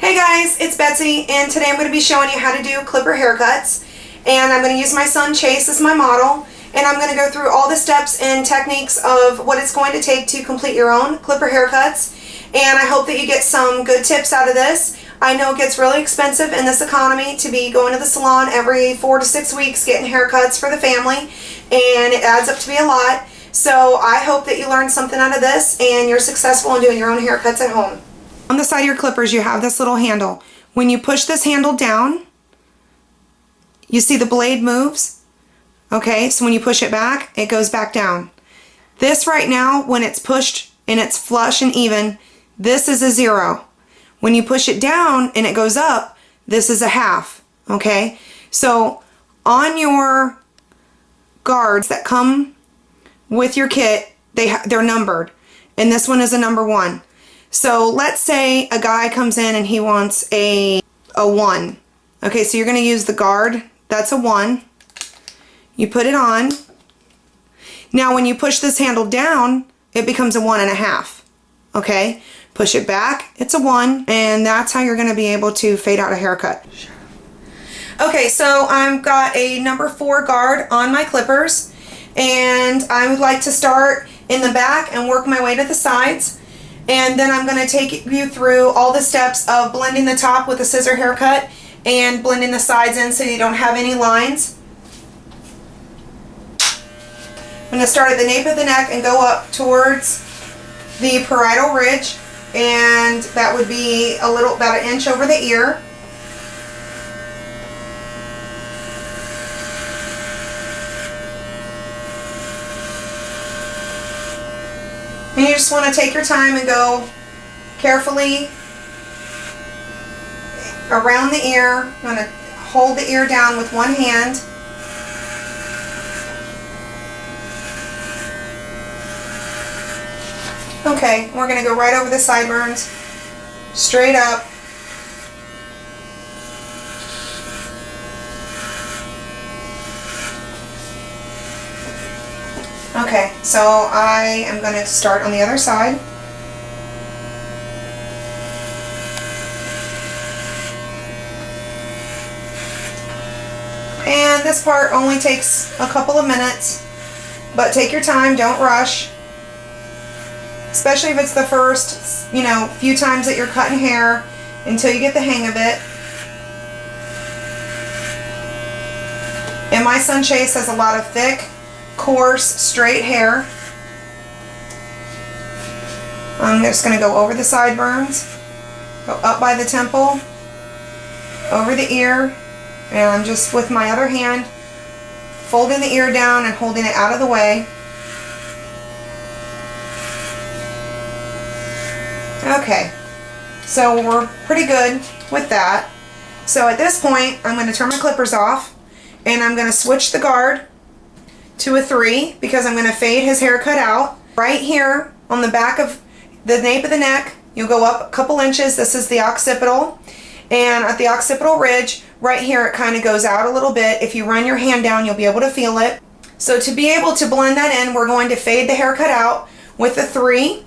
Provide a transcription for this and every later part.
Hey guys, it's Betsy, and today I'm going to be showing you how to do clipper haircuts. And I'm going to use my son Chase as my model, and I'm going to go through all the steps and techniques of what it's going to take to complete your own clipper haircuts. And I hope that you get some good tips out of this. I know it gets really expensive in this economy to be going to the salon every 4 to 6 weeks getting haircuts for the family, and it adds up to be a lot. So I hope that you learned something out of this and you're successful in doing your own haircuts at home. On the side of your clippers you have this little handle. When you push this handle down, you see the blade moves. Okay, so when you push it back, it goes back down. This right now, when it's pushed and it's flush and even, this is a 0. When you push it down and it goes up, this is a half. Okay, so on your guards that come with your kit, they're numbered, and this one is a number 1. So let's say a guy comes in and he wants a 1. Okay, so you're going to use the guard. That's a 1. You put it on. Now when you push this handle down, it becomes a 1.5. Okay, push it back, it's a 1, and that's how you're going to be able to fade out a haircut. Okay, so I've got a number 4 guard on my clippers, and I would like to start in the back and work my way to the sides. And then I'm going to take you through all the steps of blending the top with a scissor haircut and blending the sides in so you don't have any lines. I'm going to start at the nape of the neck and go up towards the parietal ridge, and that would be about an inch over the ear. And you just want to take your time and go carefully around the ear. I'm going to hold the ear down with one hand. Okay, we're going to go right over the sideburns, straight up. Okay, so I am going to start on the other side. And this part only takes a couple of minutes, but take your time, don't rush. Especially if it's the first, few times that you're cutting hair until you get the hang of it. And my son Chase has a lot of thick, coarse, straight hair. I'm just going to go over the sideburns, go up by the temple, over the ear, and I'm just with my other hand folding the ear down and holding it out of the way. Okay, so we're pretty good with that. So at this point I'm going to turn my clippers off, and I'm going to switch the guard to a 3 because I'm going to fade his haircut out. Right here on the back of the nape of the neck, you'll go up a couple inches. This is the occipital, and at the occipital ridge right here it kind of goes out a little bit. If you run your hand down, you'll be able to feel it. So to be able to blend that in, we're going to fade the haircut out with a 3,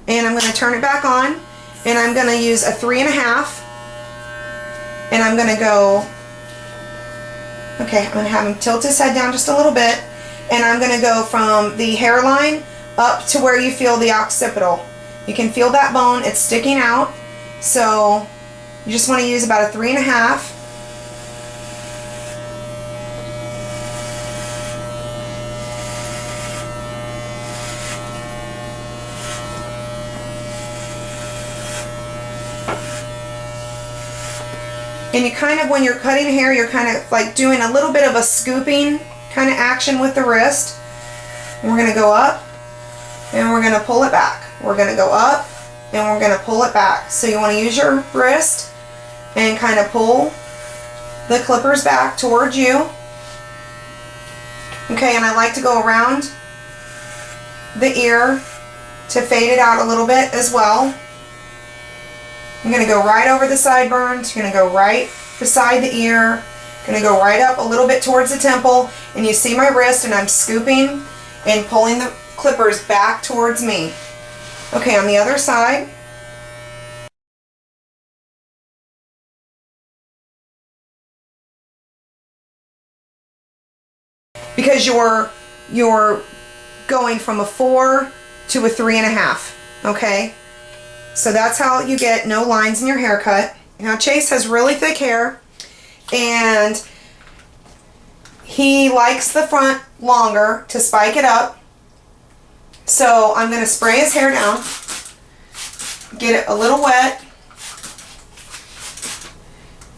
and I'm going to turn it back on, and I'm going to use a 3.5, and I'm going to go. Okay, I'm going to have him tilt his head down just a little bit, and I'm going to go from the hairline up to where you feel the occipital. You can feel that bone, it's sticking out, so you just want to use about a 3.5. And you kind of, when you're cutting hair, you're kind of like doing a little bit of a scooping kind of action with the wrist. And we're going to go up, and we're going to pull it back. We're going to go up, and we're going to pull it back. So you want to use your wrist and kind of pull the clippers back towards you. Okay, and I like to go around the ear to fade it out a little bit as well. I'm going to go right over the sideburns. You're going to go right beside the ear. Going to go right up a little bit towards the temple, and you see my wrist, and I'm scooping and pulling the clippers back towards me. Okay, on the other side, because you're going from a 4 to a 3.5, okay? So that's how you get no lines in your haircut. Now Chase has really thick hair, and he likes the front longer to spike it up. So I'm going to spray his hair down, get it a little wet,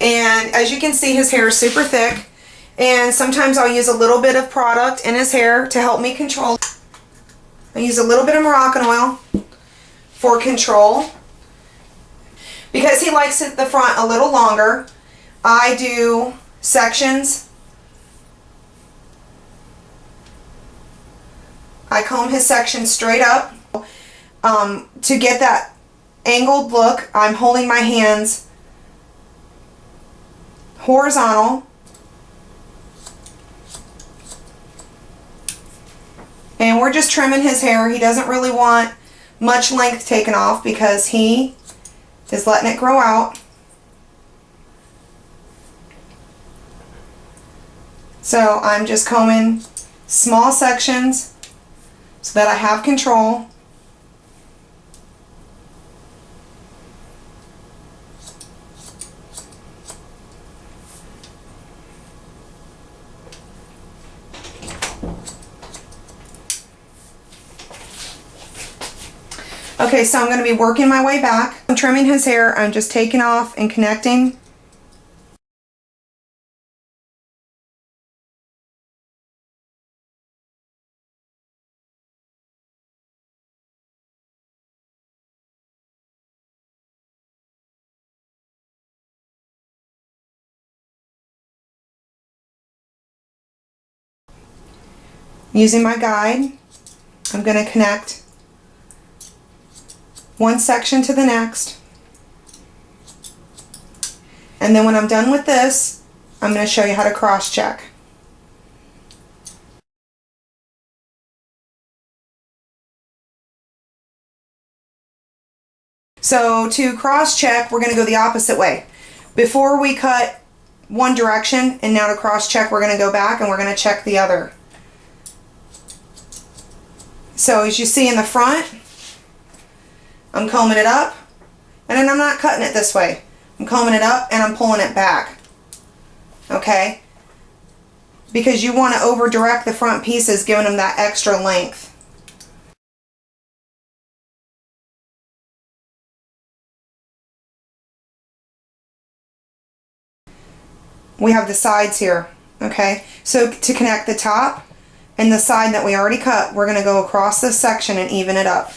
and as you can see, his hair is super thick, and sometimes I'll use a little bit of product in his hair to help me control. I use a little bit of Moroccan oil for control. Because he likes it the front a little longer, I do sections. I comb his section straight up. To get that angled look, I'm holding my hands horizontal. And we're just trimming his hair. He doesn't really want much length taken off because he is letting it grow out. So I'm just combing small sections so that I have control. Okay, so I'm going to be working my way back. I'm trimming his hair. I'm just taking off and connecting. Using my guide, I'm going to connect one section to the next. And then when I'm done with this, I'm going to show you how to cross check. So to cross check, we're going to go the opposite way. Before we cut one direction, and now to cross check, we're going to go back and we're going to check the other. So as you see in the front, I'm combing it up, and then I'm not cutting it this way. I'm combing it up and I'm pulling it back. Okay? Because you want to over direct the front pieces, giving them that extra length. We have the sides here. Okay? So to connect the top and the side that we already cut, we're going to go across this section and even it up.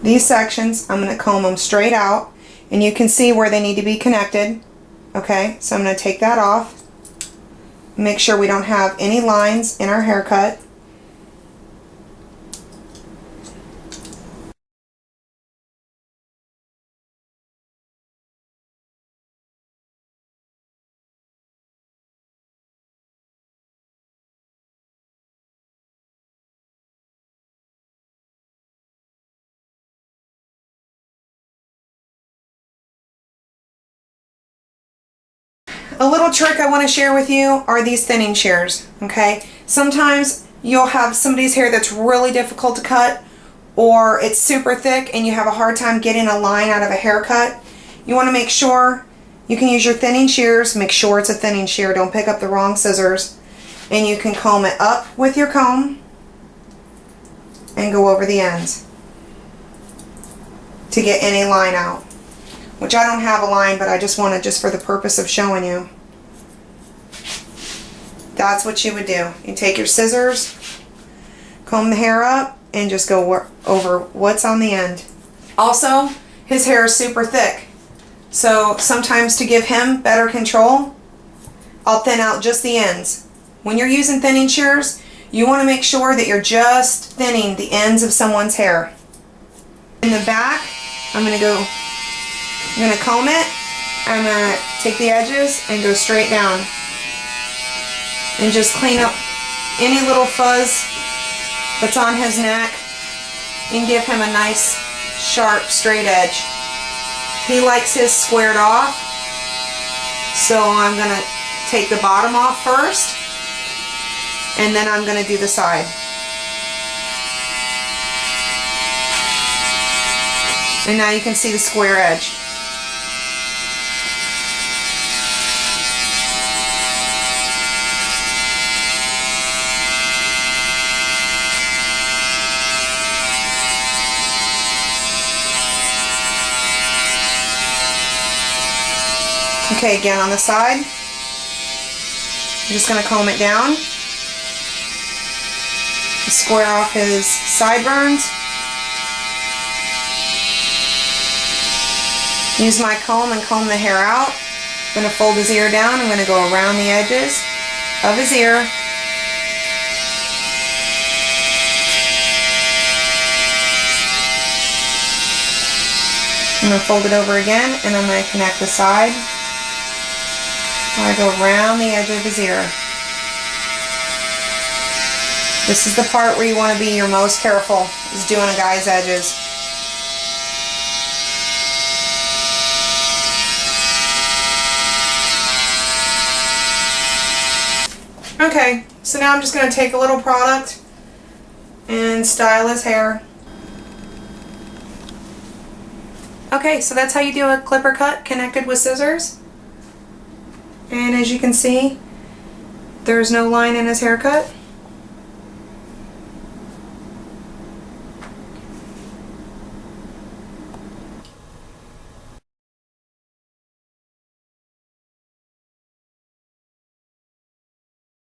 These sections, I'm going to comb them straight out, and you can see where they need to be connected. Okay, so I'm going to take that off. Make sure we don't have any lines in our haircut. A little trick I want to share with you are these thinning shears, okay? Sometimes you'll have somebody's hair that's really difficult to cut, or it's super thick and you have a hard time getting a line out of a haircut. You want to make sure you can use your thinning shears. Make sure it's a thinning shear. Don't pick up the wrong scissors. And you can comb it up with your comb and go over the ends to get any line out. Which I don't have a line, but I just wanted, just for the purpose of showing you. That's what you would do. You take your scissors, comb the hair up, and just go over what's on the end. Also, his hair is super thick. So sometimes to give him better control, I'll thin out just the ends. When you're using thinning shears, you want to make sure that you're just thinning the ends of someone's hair. In the back, I'm going to comb it. I'm going to take the edges and go straight down. And just clean up any little fuzz that's on his neck and give him a nice, sharp, straight edge. He likes his squared off, so I'm going to take the bottom off first and then I'm going to do the side. And now you can see the square edge. Okay, again on the side, I'm just going to comb it down, square off his sideburns. Use my comb and comb the hair out. I'm going to fold his ear down. I'm going to go around the edges of his ear. I'm going to fold it over again, and I'm going to connect the side. I go around the edge of his ear. This is the part where you want to be your most careful, is doing a guy's edges. Okay, so now I'm just going to take a little product and style his hair. Okay, so that's how you do a clipper cut connected with scissors. And as you can see, there's no line in his haircut.